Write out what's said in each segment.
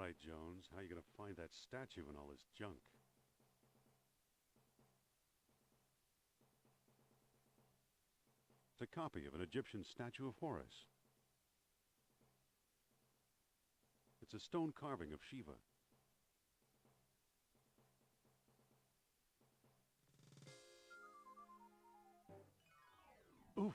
right, Jones. How you gonna find that statue and all this junk? It's a copy of an Egyptian statue of Horus. It's a stone carving of Shiva. Oof!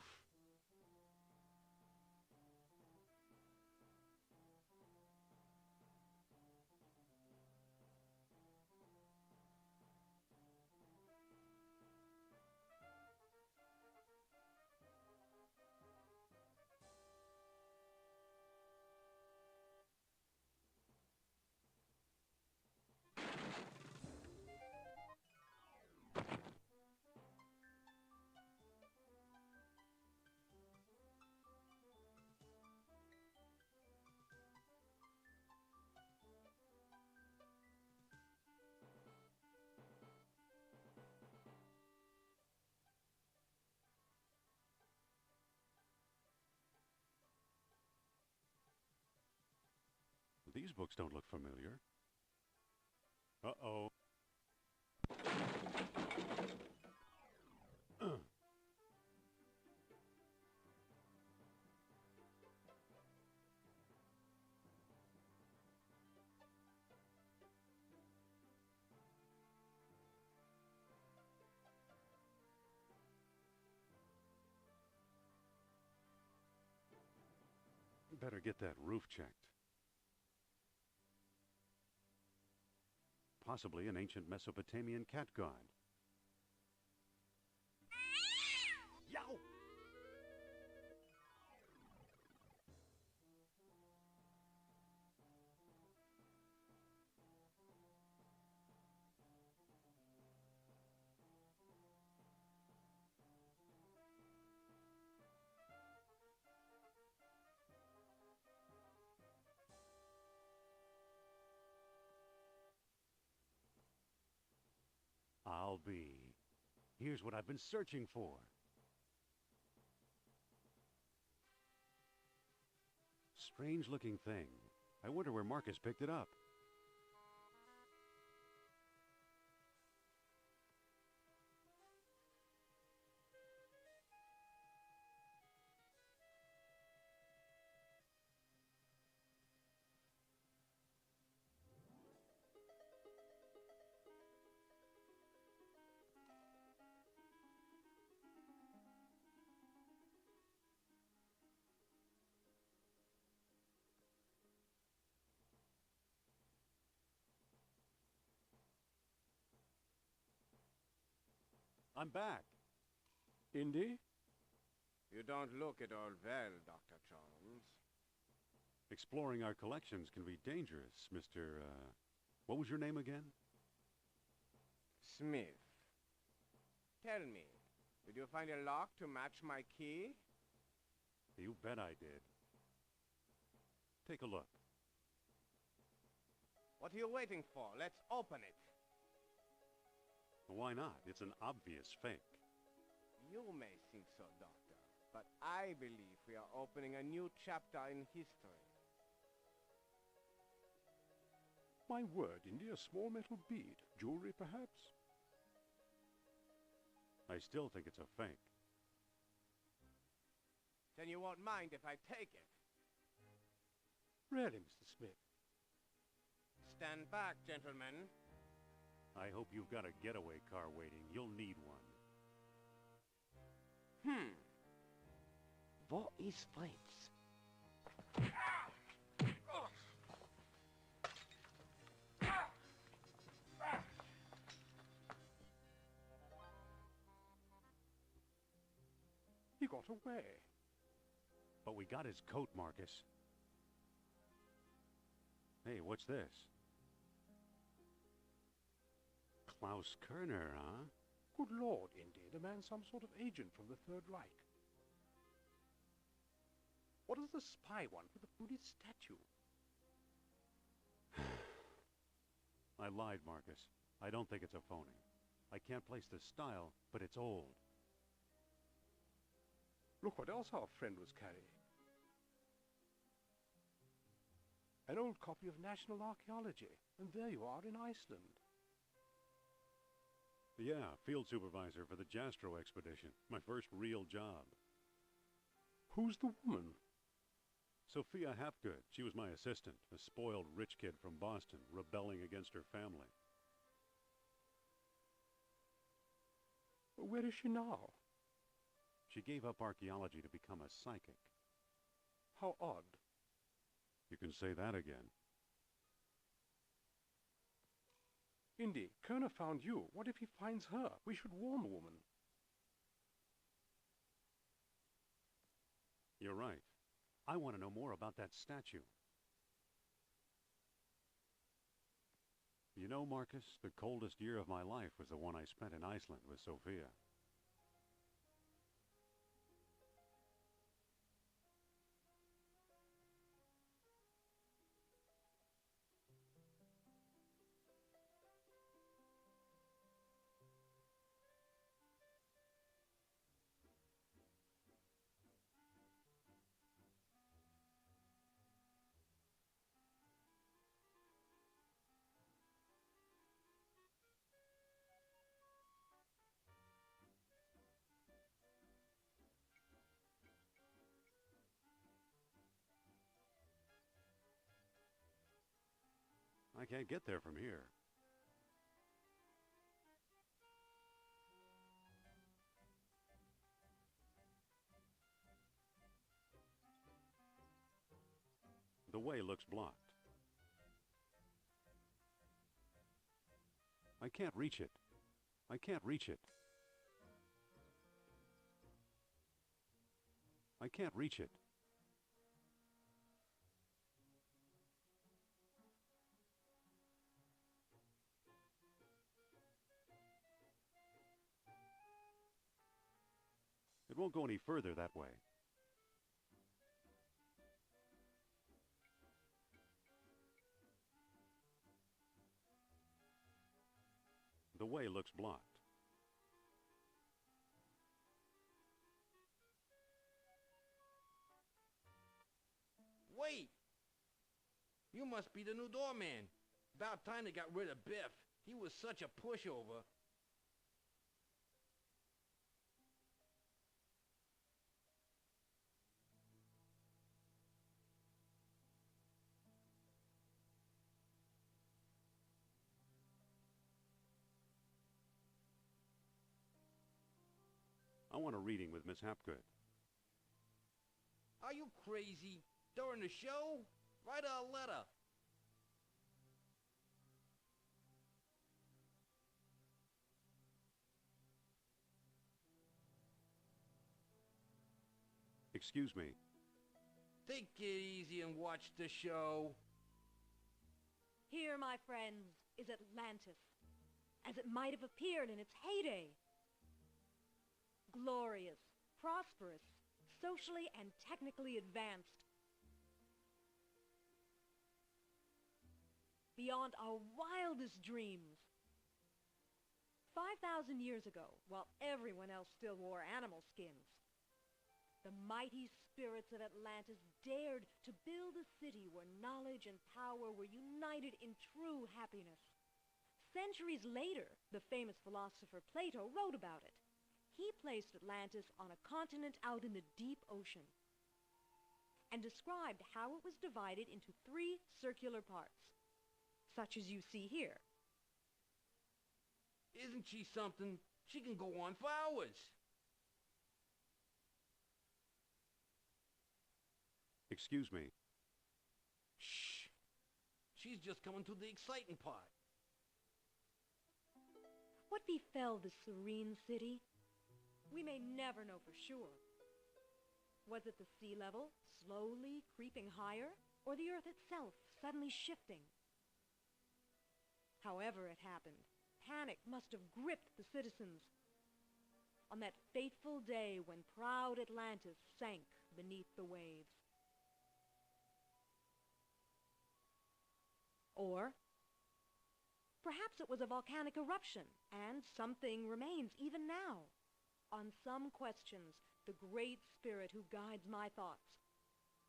These books don't look familiar. Uh-oh. Better get that roof checked. Possibly an ancient Mesopotamian cat god. Yow! I'll be. Here's what I've been searching for. Strange-looking thing. I wonder where Marcus picked it up. I'm back. Indy? You don't look at all well, Dr. Jones. Exploring our collections can be dangerous, Mr. What was your name again? Smith. Tell me, did you find a lock to match my key? You bet I did. Take a look. What are you waiting for? Let's open it. Why not? It's an obvious fake. You may think so, Doctor, but I believe we are opening a new chapter in history. My word, Indy, a small metal bead. Jewelry, perhaps? I still think it's a fake. Then you won't mind if I take it. Really, Mr. Smith? Stand back, gentlemen. I hope you've got a getaway car waiting. You'll need one. What is Fritz? He got away. But we got his coat, Marcus. Hey, what's this? Klaus Kerner, huh? Good Lord, Indy, the man's some sort of agent from the Third Reich. What does the spy want with the Buddhist statue? I lied, Marcus. I don't think it's a phony. I can't place the style, but it's old. Look what else our friend was carrying. An old copy of National Archaeology. And there you are in Iceland. Yeah, field supervisor for the Jastro expedition. My first real job. Who's the woman? Sophia Hapgood. She was my assistant, a spoiled rich kid from Boston, rebelling against her family. Where is she now? She gave up archaeology to become a psychic. How odd. You can say that again. Indy, Kerner found you. What if he finds her? We should warn the woman. You're right. I want to know more about that statue. You know, Marcus, the coldest year of my life was the one I spent in Iceland with Sophia. I can't get there from here. The way looks blocked. I can't reach it. I can't reach it. I can't reach it. It won't go any further that way. The way looks blocked. Wait! You must be the new doorman. About time they got rid of Biff. He was such a pushover. I want a reading with Miss Hapgood. Are you crazy? During the show? Write her a letter. Excuse me. Take it easy and watch the show. Here, my friends, is Atlantis, as it might have appeared in its heyday. Glorious, prosperous, socially and technically advanced. Beyond our wildest dreams. 5,000 years ago, while everyone else still wore animal skins, the mighty spirits of Atlantis dared to build a city where knowledge and power were united in true happiness. Centuries later, the famous philosopher Plato wrote about it. He placed Atlantis on a continent out in the deep ocean and described how it was divided into 3 circular parts, such as you see here. Isn't she something? She can go on for hours. Excuse me. Shh. She's just coming to the exciting part. What befell this serene city? We may never know for sure. Was it the sea level slowly creeping higher, or the earth itself suddenly shifting? However it happened, panic must have gripped the citizens on that fateful day when proud Atlantis sank beneath the waves. Or perhaps it was a volcanic eruption, and something remains even now. On some questions, the great spirit who guides my thoughts,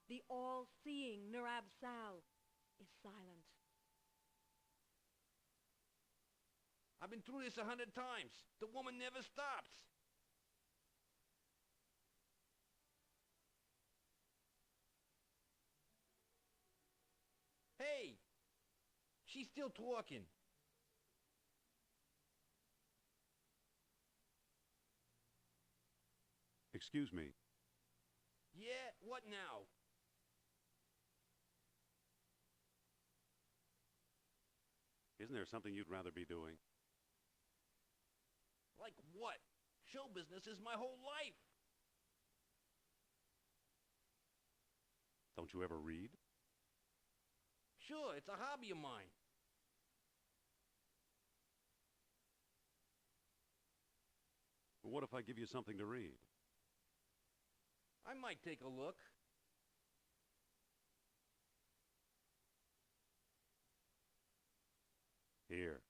the all-seeing Nurab Sal, is silent. I've been through this 100 times. The woman never stops. Hey! She's still talking. Excuse me. Yeah, what now? Isn't there something you'd rather be doing? Like what? Show business is my whole life. Don't you ever read? Sure, it's a hobby of mine. What if I give you something to read? I might take a look. Here.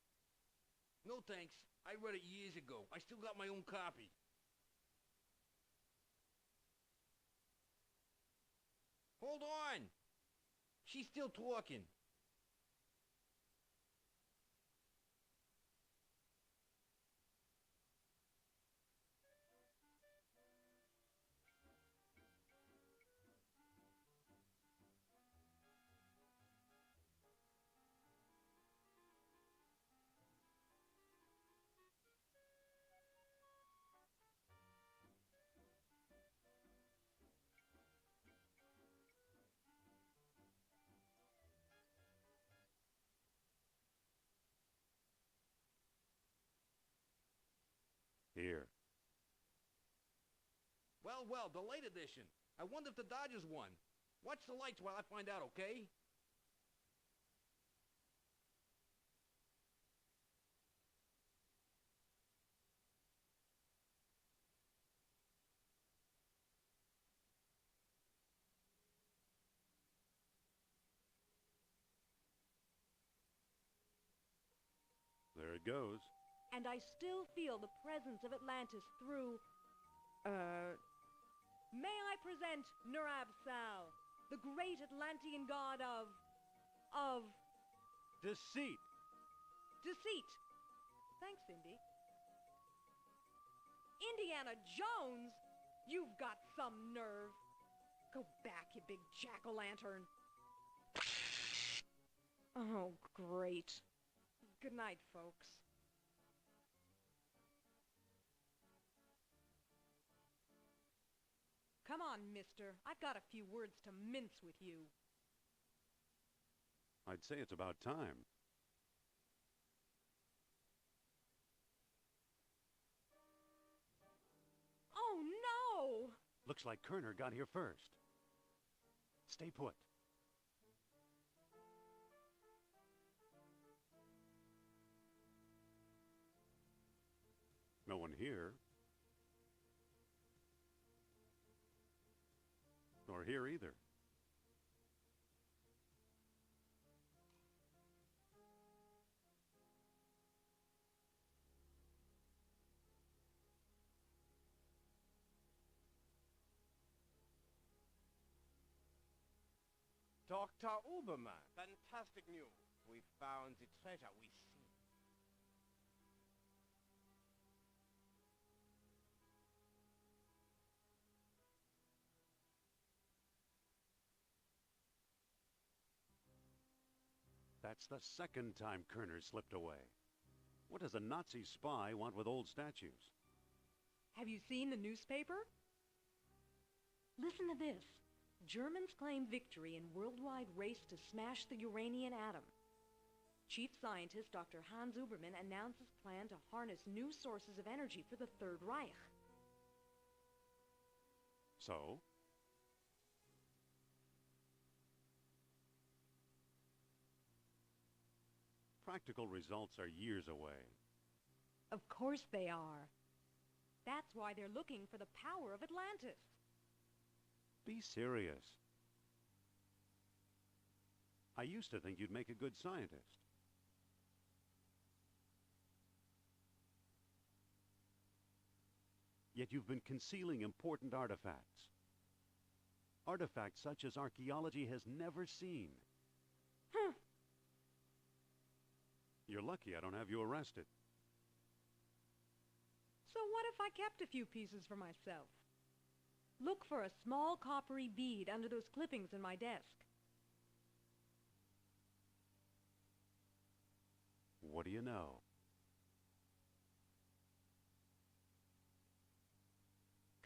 No thanks. I read it years ago. I still got my own copy. Hold on! She's still talking. Here. Well, well, the late edition. I wonder if the Dodgers won. Watch the lights while I find out, okay? There it goes. And I still feel the presence of Atlantis through... May I present Nerabsal, the great Atlantean god of Deceit! deceit. Thanks, Indy. Indiana Jones? You've got some nerve. Go back, you big jack-o'-lantern. Oh, great. Good night, folks. Come on, mister. I've got a few words to mince with you. I'd say it's about time. Oh, no! Looks like Kerner got here first. Stay put. No one here. Nor here either. Dr. Uberman, fantastic news. We found the treasure we seek. That's the second time Kerner slipped away. What does a Nazi spy want with old statues? Have you seen the newspaper? Listen to this. Germans claim victory in worldwide race to smash the Uranian atom. Chief scientist Dr. Hans Uberman announces plan to harness new sources of energy for the Third Reich. So? Practical results are years away. Of course they are. That's why they're looking for the power of Atlantis. Be serious. I used to think you'd make a good scientist. Yet you've been concealing important artifacts. Artifacts such as archaeology has never seen. You're lucky I don't have you arrested. So what if I kept a few pieces for myself? Look for a small coppery bead under those clippings in my desk. What do you know?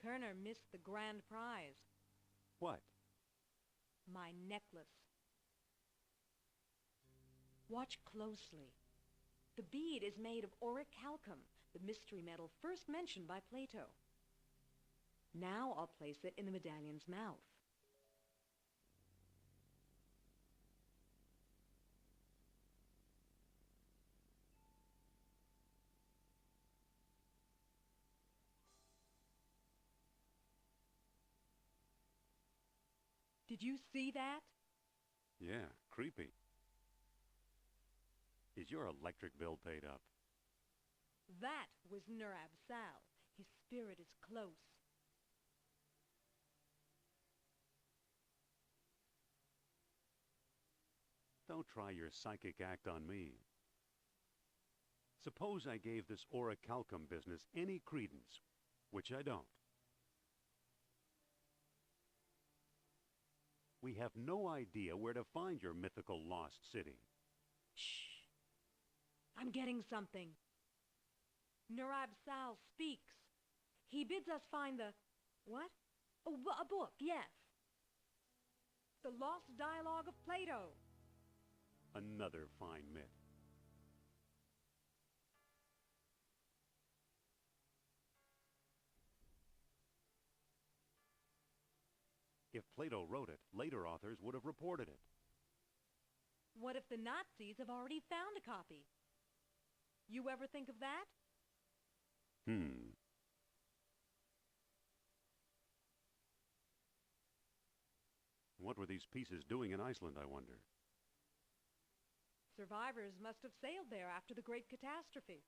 Kerner missed the grand prize. What? My necklace. Watch closely. The bead is made of orichalcum, the mystery metal first mentioned by Plato. Now I'll place it in the medallion's mouth. Did you see that? Yeah, creepy. Is your electric bill paid up? That was Nurab Sal. His spirit is close. Don't try your psychic act on me. Suppose I gave this orichalcum business any credence, which I don't. We have no idea where to find your mythical lost city. Shh. I'm getting something. Nurab Sal speaks. He bids us find the... What? Oh, a book, yes. The Lost Dialogue of Plato. Another fine myth. If Plato wrote it, later authors would have reported it. What if the Nazis have already found a copy? You ever think of that? What were these pieces doing in Iceland, I wonder? Survivors must have sailed there after the great catastrophe.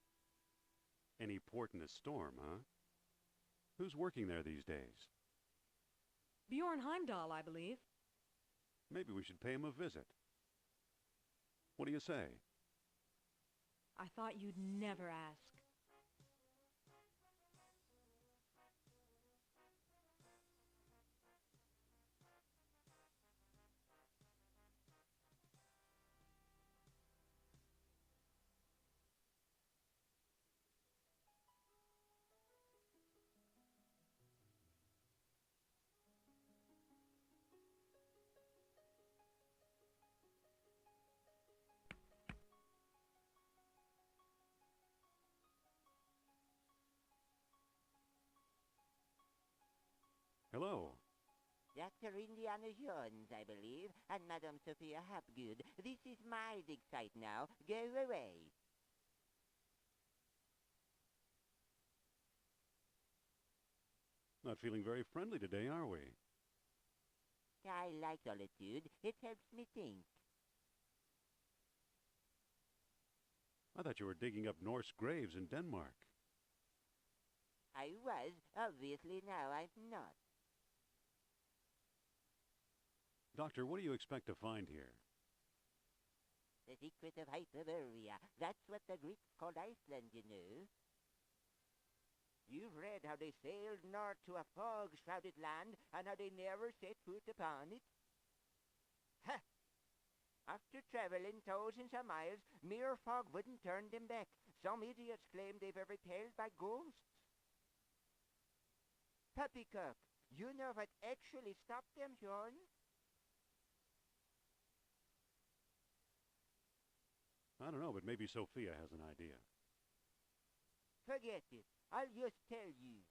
Any port in a storm, huh? Who's working there these days? Bjorn Heimdall, I believe. Maybe we should pay him a visit. What do you say? I thought you'd never ask. Hello. Dr. Indiana Jones, I believe, and Madame Sophia Hapgood. This is my dig site now. Go away. Not feeling very friendly today, are we? I like solitude. It helps me think. I thought you were digging up Norse graves in Denmark. I was. Obviously now I'm not. Doctor, what do you expect to find here? The secret of Hyperborea. That's what the Greeks called Iceland, you know. You've read how they sailed north to a fog-shrouded land, and how they never set foot upon it? Ha! After traveling thousands of miles, mere fog wouldn't turn them back. Some idiots claim they've ever repelled by ghosts. Poppycock, you know what actually stopped them, John? I don't know, but maybe Sophia has an idea. Forget it. I'll just tell you.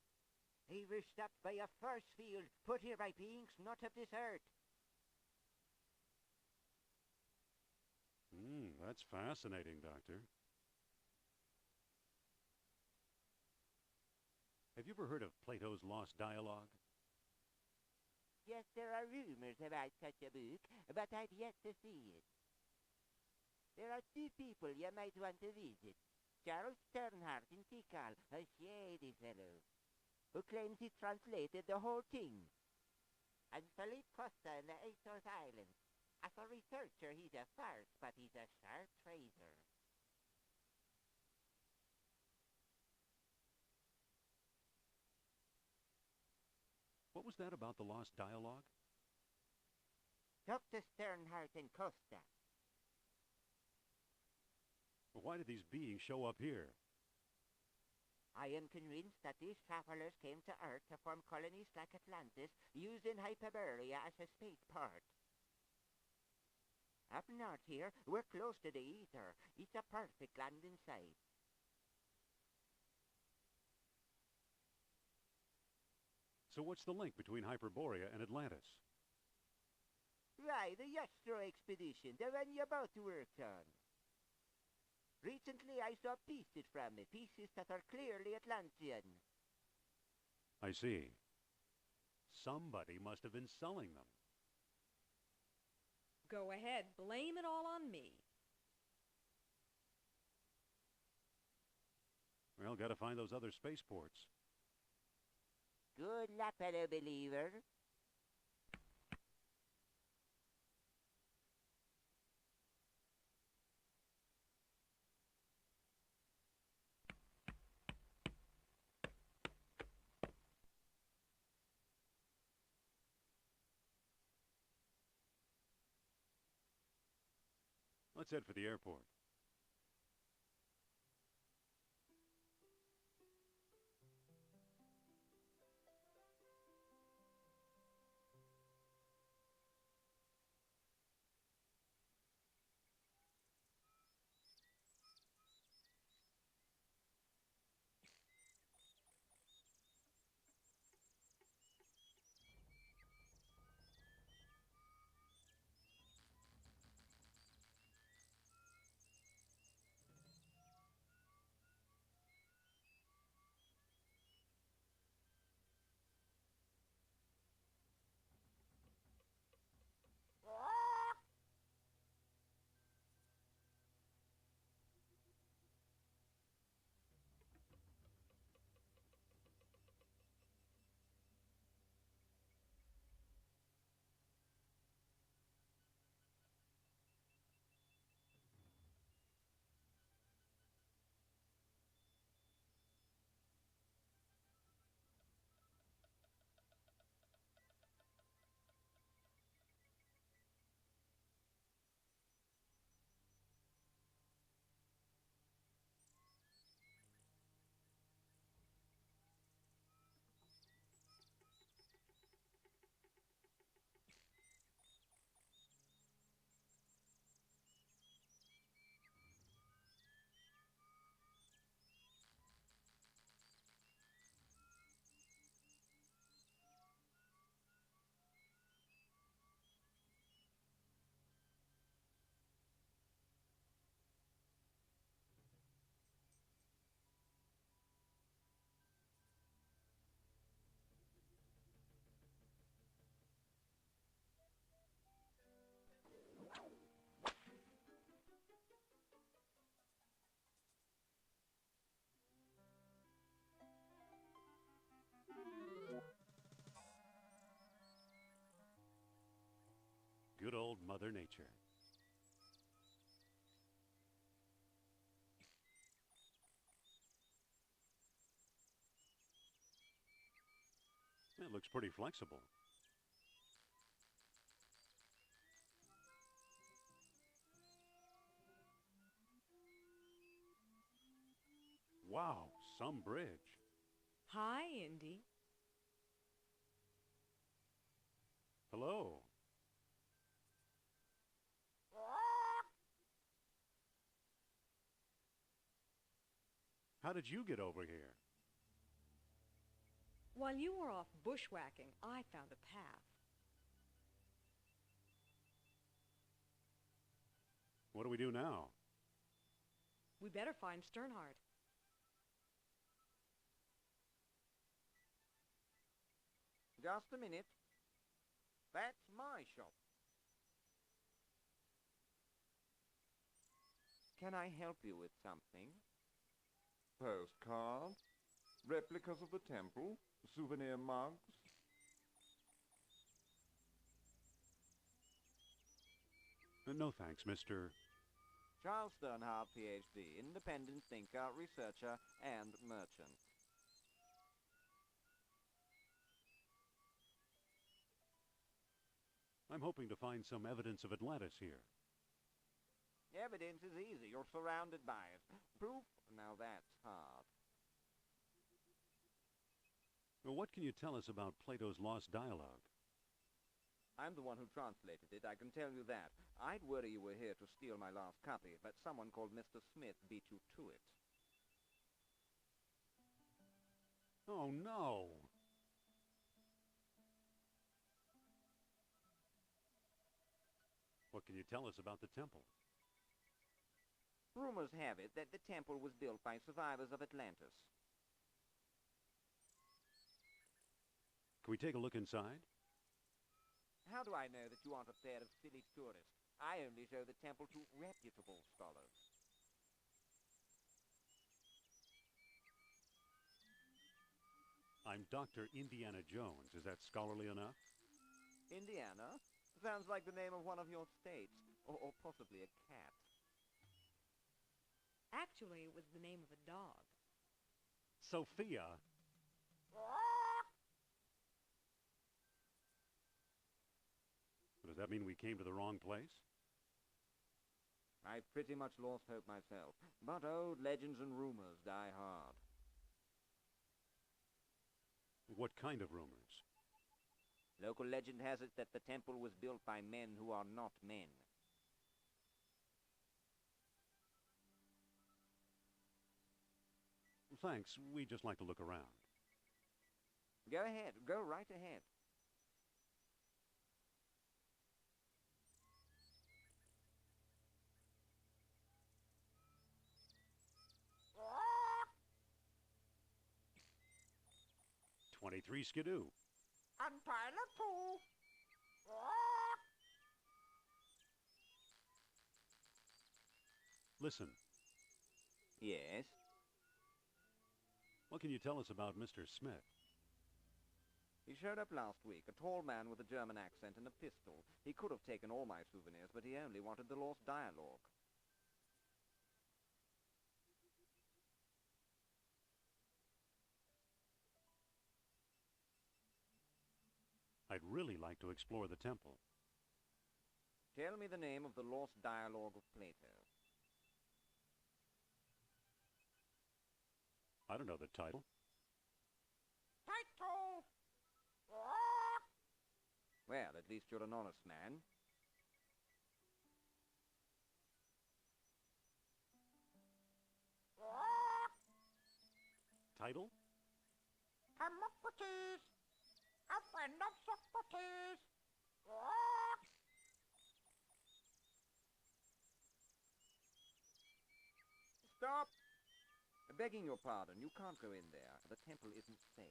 They were stopped by a force field put here by beings not of this earth. That's fascinating, Doctor. Have you ever heard of Plato's Lost Dialogue? Yes, there are rumors about such a book, but I've yet to see it. There are two people you might want to visit. Charles Sternhardt in Tikal, a shady fellow, who claims he translated the whole thing. And Philippe Costa in the Azores Islands. As a researcher, he's a farce, but he's a sharp trader. What was that about the lost dialogue? Dr. Sternhardt and Costa. Well, why did these beings show up here? I am convinced that these travelers came to Earth to form colonies like Atlantis, using Hyperborea as a spaceport. Up north here, we're close to the ether. It's a perfect landing site. So what's the link between Hyperborea and Atlantis? Right, the Yastro expedition, the one you both worked on. Recently I saw pieces from it, pieces that are clearly Atlantean. I see. Somebody must have been selling them. Go ahead, blame it all on me. Well, gotta find those other spaceports. Good luck, fellow believer. Let's head for the airport. Good old Mother Nature. It looks pretty flexible. Wow, some bridge. Hi, Indy. Hello. How did you get over here? While you were off bushwhacking, I found a path. What do we do now? We better find Sternhardt. Just a minute. That's my shop. Can I help you with something? Postcards, replicas of the temple, souvenir mugs. No thanks, Mr. Charles Sternhardt, Ph.D., independent thinker, researcher, and merchant. I'm hoping to find some evidence of Atlantis here. Evidence is easy. You're surrounded by it. Proof? Now that's hard. Well, what can you tell us about Plato's lost dialogue? I'm the one who translated it, I can tell you that. I'd worry you were here to steal my last copy, but someone called Mr. Smith beat you to it. Oh, no! What can you tell us about the temple? Rumors have it that the temple was built by survivors of Atlantis. Can we take a look inside? How do I know that you aren't a pair of silly tourists? I only show the temple to reputable scholars. I'm Dr. Indiana Jones. Is that scholarly enough? Indiana? Sounds like the name of one of your states, or possibly a cat. Actually, it was the name of a dog. Sophia! Does that mean we came to the wrong place? I've pretty much lost hope myself, but old legends and rumors die hard. What kind of rumors? Local legend has it that the temple was built by men who are not men. Thanks, we'd just like to look around. Go ahead, go right ahead. "23 Skidoo." And pilot two. Listen, Yes? what can you tell us about Mr. Smith? He showed up last week, a tall man with a German accent and a pistol. He could have taken all my souvenirs, but he only wanted the lost dialogue. I'd really like to explore the temple. Tell me the name of the lost dialogue of Plato. I don't know the title. Title. Well, at least you're an honest man. Title? Hermocrates. A friend of Socrates. Stop! Begging your pardon, you can't go in there. The temple isn't safe.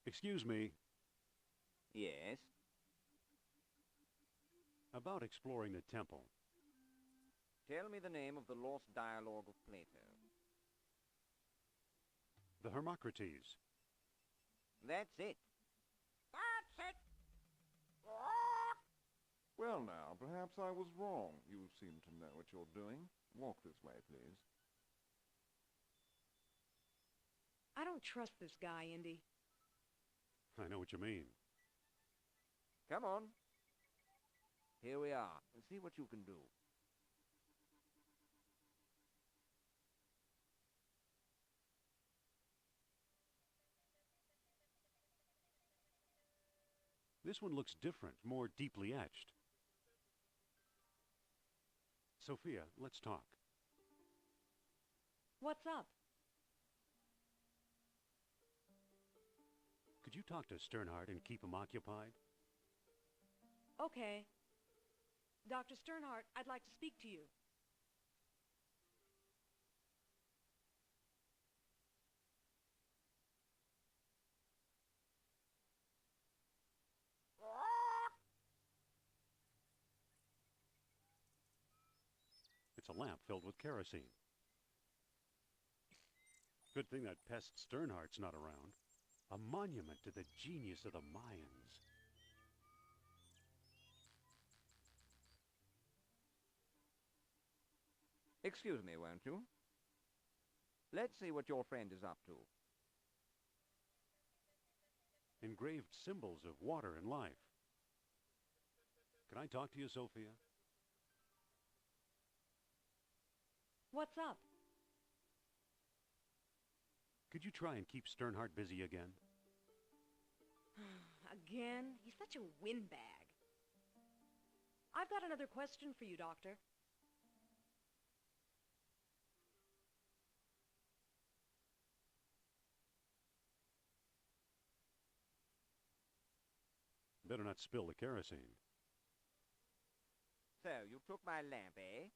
Excuse me, Yes? about exploring the temple. Tell me the name of the lost dialogue of Plato. The Hermocrates. That's it. That's it. Well now, perhaps I was wrong. You seem to know what you're doing. Walk this way, please. I don't trust this guy, Indy. I know what you mean. Come on. Here we are. See what you can do. This one looks different, more deeply etched. Sophia, let's talk. What's up? Could you talk to Sternhardt and keep him occupied? Okay. Dr. Sternhardt, I'd like to speak to you. It's a lamp filled with kerosene. Good thing that pest Sternhardt's not around. A monument to the genius of the Mayans. Excuse me, won't you? Let's see what your friend is up to. Engraved symbols of water and life. Can I talk to you, Sophia? What's up? Could you try and keep Sternhardt busy again? Again? He's such a windbag. I've got another question for you, Doctor. Better not spill the kerosene. So, you took my lamp, eh?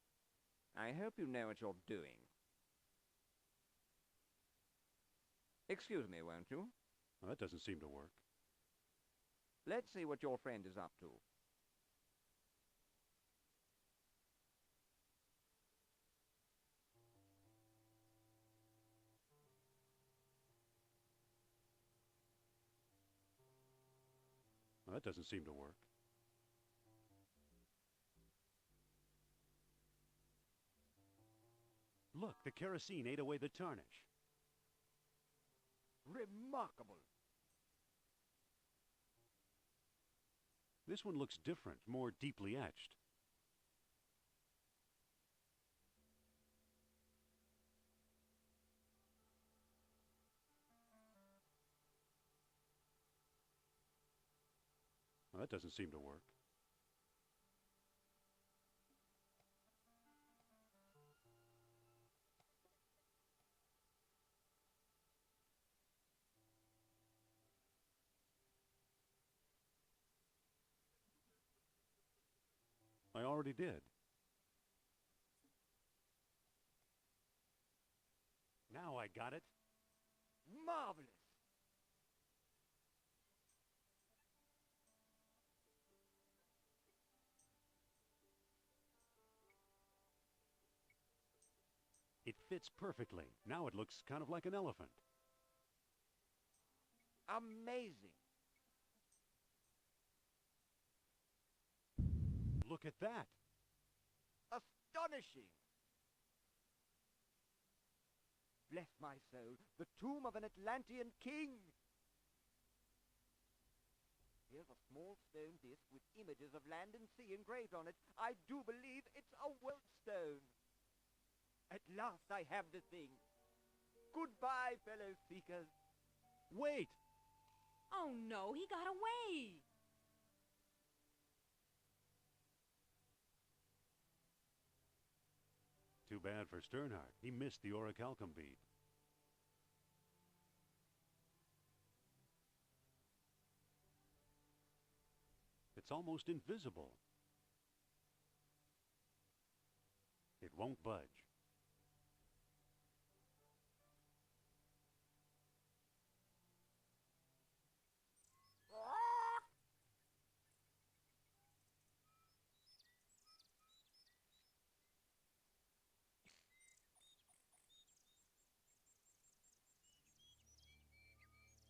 I hope you know what you're doing. Excuse me, won't you? Well, that doesn't seem to work. Let's see what your friend is up to. Well, that doesn't seem to work. Look, the kerosene ate away the tarnish. Remarkable. This one looks different, more deeply etched. Well, that doesn't seem to work. I already did. Now I got it. Marvelous. It fits perfectly. Now it looks kind of like an elephant. Amazing. Look at that. Astonishing. Bless my soul, the tomb of an Atlantean king. Here's a small stone disc with images of land and sea engraved on it. I do believe it's a world stone. At last I have the thing. Goodbye, fellow seekers. Wait! Oh no, he got away! Too bad for Sternhardt. He missed the orichalcum bead. It's almost invisible. It won't budge.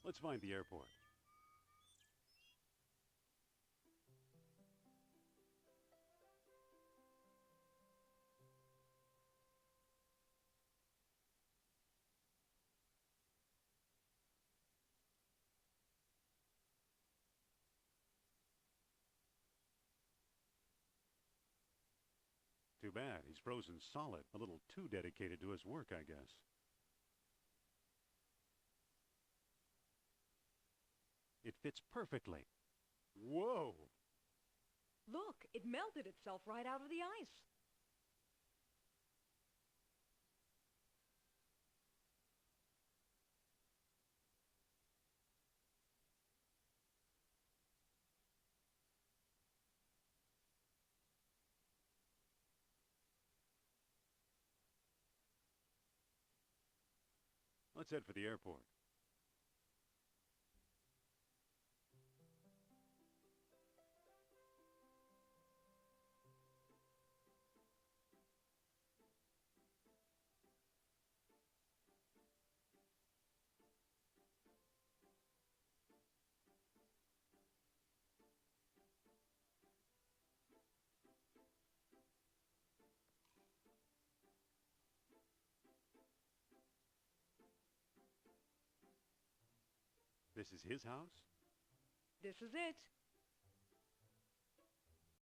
Let's find the airport. Too bad. He's frozen solid. A little too dedicated to his work, I guess. It fits perfectly. Whoa! Look, it melted itself right out of the ice. Let's head for the airport. This is his house? This is it.